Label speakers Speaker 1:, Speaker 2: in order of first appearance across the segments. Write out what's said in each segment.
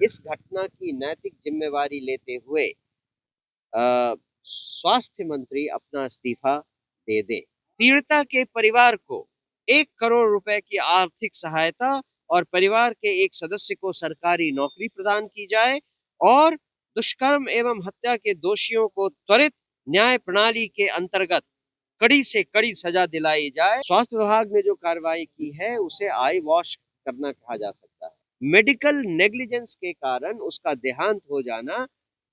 Speaker 1: इस घटना की नैतिक जिम्मेवारी लेते हुए अ, स्वास्थ्य मंत्री अपना इस्तीफा दे दें। पीड़िता के परिवार को 1 करोड़ रुपए की आर्थिक सहायता और परिवार के एक सदस्य को सरकारी नौकरी प्रदान की जाए और दुष्कर्म एवं हत्या के दोषियों को त्वरित न्याय प्रणाली के अंतर्गत कड़ी से कड़ी सजा दिलाई जाए। स्वास्थ्य विभाग ने जो कार्रवाई की है उसे आई वॉश करना कहा जा सकता है। मेडिकल नेग्लिजेंस के कारण उसका देहांत हो जाना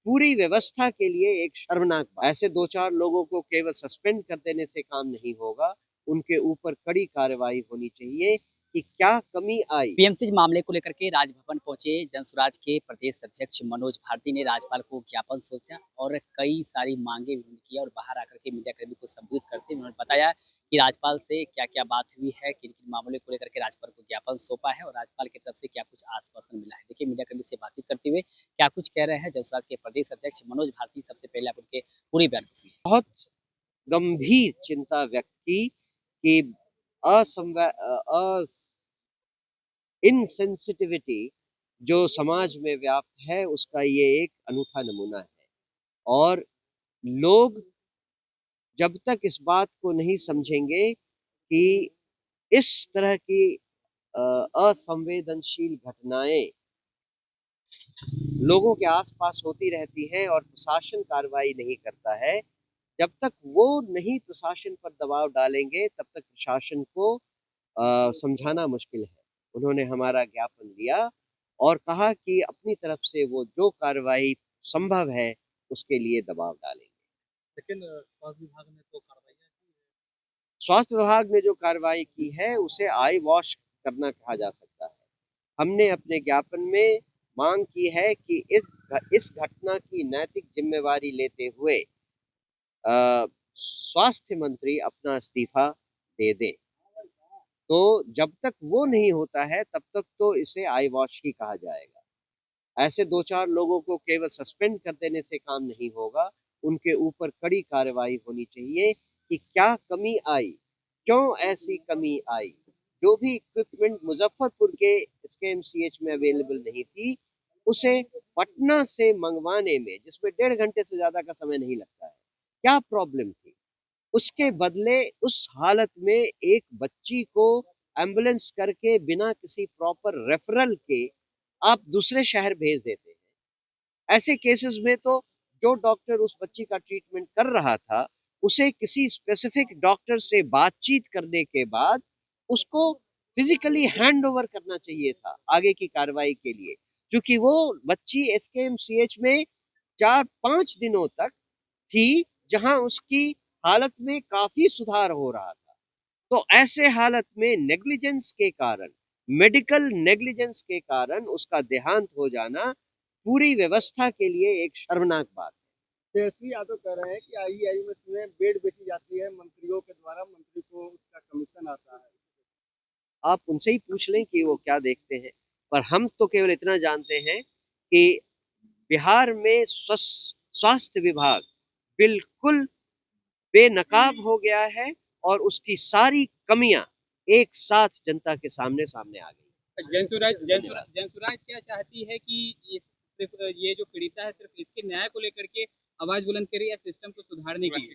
Speaker 1: पूरी व्यवस्था के लिए एक शर्मनाक बात। ऐसे 2-4 लोगों को केवल सस्पेंड कर देने से काम नहीं होगा, उनके ऊपर कड़ी कार्रवाई होनी चाहिए कि क्या कमी आई।
Speaker 2: पीएमसी मामले को लेकर के राजभवन पहुंचे जनसुराज के प्रदेश अध्यक्ष मनोज भारती ने राज्यपाल को ज्ञापन सौंपा और कई सारी मांगे भी की और बाहर आकर के मीडिया कर्मी को संबोधित करते हुए उन्होंने बताया कि राज्यपाल से क्या-क्या बात हुई है, किन-किन मामले को लेकर के राज्यपाल को ज्ञापन सौंपा है और राज्यपाल की तरफ से क्या कुछ आश्वासन मिला है। देखिए मीडिया कर्मी से बातचीत करते हुए क्या कुछ कह रहे हैं जनसुराज के प्रदेश अध्यक्ष मनोज भारती। सबसे पहले आप उनके पूरी बयान को सुनिए।
Speaker 1: बहुत गंभीर चिंता व्यक्त की कि इनसेंसिटिविटी जो समाज में व्याप्त है उसका ये एक अनूठा नमूना है और लोग जब तक इस बात को नहीं समझेंगे कि इस तरह की असंवेदनशील घटनाएं लोगों के आसपास होती रहती हैं और प्रशासन कार्रवाई नहीं करता है, जब तक वो नहीं प्रशासन पर दबाव डालेंगे तब तक प्रशासन को समझाना मुश्किल है। उन्होंने हमारा ज्ञापन लिया और कहा कि अपनी तरफ से वो जो कार्रवाई संभव है उसके लिए दबाव डालेंगे।
Speaker 3: लेकिन स्वास्थ्य विभाग ने तो कार्रवाइयाँ की है।
Speaker 1: स्वास्थ्य विभाग ने जो कार्रवाई की है उसे आई वॉश करना कहा जा सकता है। हमने अपने ज्ञापन में मांग की है कि इस घटना की नैतिक जिम्मेवारी लेते हुए स्वास्थ्य मंत्री अपना इस्तीफा दे दें। तो जब तक वो नहीं होता है तब तक तो इसे आई वॉश ही कहा जाएगा। ऐसे 2-4 लोगों को केवल सस्पेंड कर देने से काम नहीं होगा, उनके ऊपर कड़ी कार्रवाई होनी चाहिए कि क्या कमी आई, क्यों ऐसी कमी आई। जो भी इक्विपमेंट मुजफ्फरपुर के एसकेएमसीएच में अवेलेबल नहीं थी, उसे पटना से मंगवाने में जिसमें 1.5 घंटे से ज़्यादा का समय नहीं लगता है, क्या प्रॉब्लम थी? उसके बदले उस हालत में एक बच्ची को एम्बुलेंस करके बिना किसी प्रॉपर रेफरल के आप दूसरे शहर भेज देते हैं। ऐसे केसेस में तो जो डॉक्टर उस बच्ची का ट्रीटमेंट कर रहा था, उसे किसी स्पेसिफिक डॉक्टर से बातचीत करने के बाद उसको फिजिकली हैंड ओवर करना चाहिए था आगे की कार्रवाई के लिए, क्योंकि वो बच्ची एसकेएमसीएच में 4-5 दिनों तक थी, जहां उसकी हालत में काफी सुधार हो रहा था। तो ऐसे हालत में नेग्लिजेंस के कारण, मेडिकल नेग्लिजेंस के कारण उसका देहांत हो जाना पूरी व्यवस्था के लिए एक शर्मनाक बात है।
Speaker 3: तेजस्वी यादव कह रहे हैं कि आईईआईएमएस में बेड बेची जाती है मंत्रियों के द्वारा, मंत्री को उसका कमीशन आता है।
Speaker 1: आप उनसे ही पूछ लें कि वो क्या देखते हैं, पर हम तो केवल इतना जानते हैं कि बिहार में स्वास्थ्य विभाग बिल्कुल बेनकाब हो गया है और उसकी सारी कमियां एक साथ जनता के सामने सामने आ गई।
Speaker 3: जनसुराज क्या चाहती है कि सिर्फ ये जो पीड़िता है सिर्फ इसके न्याय को लेकर के आवाज बुलंद करे या सिस्टम को सुधारने के लिए?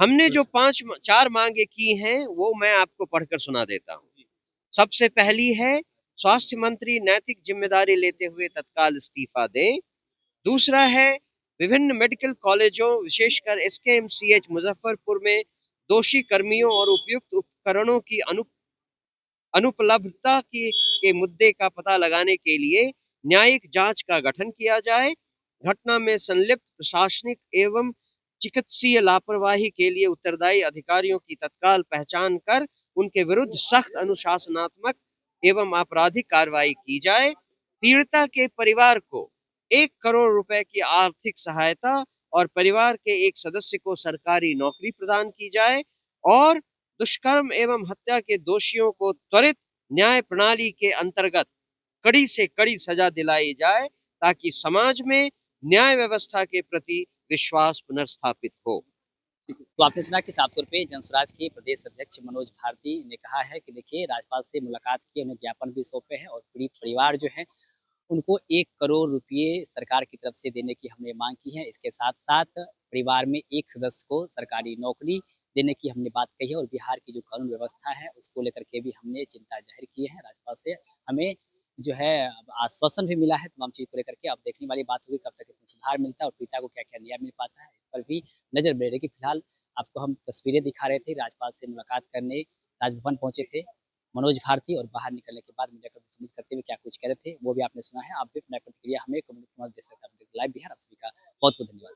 Speaker 1: हमने जो 4 मांगे की हैं वो मैं आपको पढ़कर सुना देता हूँ। सबसे पहली है, स्वास्थ्य मंत्री नैतिक जिम्मेदारी लेते हुए तत्काल इस्तीफा दें। दूसरा है, विभिन्न मेडिकल कॉलेजों विशेषकर एसकेएमसीएच मुजफ्फरपुर में दोषी कर्मियों और उपयुक्त उपकरणों की अनुपलब्धता के मुद्दे का पता लगाने के लिए न्यायिक जांच का गठन किया जाए। घटना में संलिप्त प्रशासनिक एवं चिकित्सीय लापरवाही के लिए उत्तरदायी अधिकारियों की तत्काल पहचान कर उनके विरुद्ध सख्त अनुशासनात्मक एवं आपराधिक कार्रवाई की जाए। पीड़िता के परिवार को 1 करोड़ रुपए की आर्थिक सहायता और परिवार के एक सदस्य को सरकारी नौकरी प्रदान की जाए और दुष्कर्म एवं हत्या के दोषियों को त्वरित न्याय प्रणाली के अंतर्गत कड़ी से कड़ी सजा दिलाई जाए ताकि समाज में न्याय व्यवस्था के प्रति विश्वास पुनर्स्थापित हो।
Speaker 2: तो आपने सुना कि साफ तौर पे जनसुराज के प्रदेश अध्यक्ष मनोज भारती ने कहा है कि देखिए राज्यपाल से मुलाकात की, उन्हें ज्ञापन भी सौंपे हैं और पीड़ित परिवार जो है उनको 1 करोड़ रुपए सरकार की तरफ से देने की हमने माँग की है। इसके साथ-साथ परिवार में एक सदस्य को सरकारी नौकरी देने की हमने बात कही है और बिहार की जो कानून व्यवस्था है, उसको लेकर के भी हमने चिंता ज़ाहिर की है राज्यपाल से। हमें जो है अब आश्वासन भी मिला है तमाम चीज़ को लेकर के। अब देखने वाली बात होगी कब तक इसमें सुधार मिलता है और पीड़िता को क्या-क्या न्याय मिल पाता है, इस पर भी नज़र बनी रहेगी। फिलहाल आपको हम तस्वीरें दिखा रहे थे, राज्यपाल से मुलाकात करने राजभवन पहुँचे थे मनोज भारती और बाहर निकलने के बाद मीडिया को संबोधित करते हुए क्या कुछ कह रहे थे, वो भी आपने सुना है। आप भी अपना प्रतिक्रिया हमें कमेंट में दे सकते हैं। लाइव बिहार आप सभी का बहुत-बहुत धन्यवाद।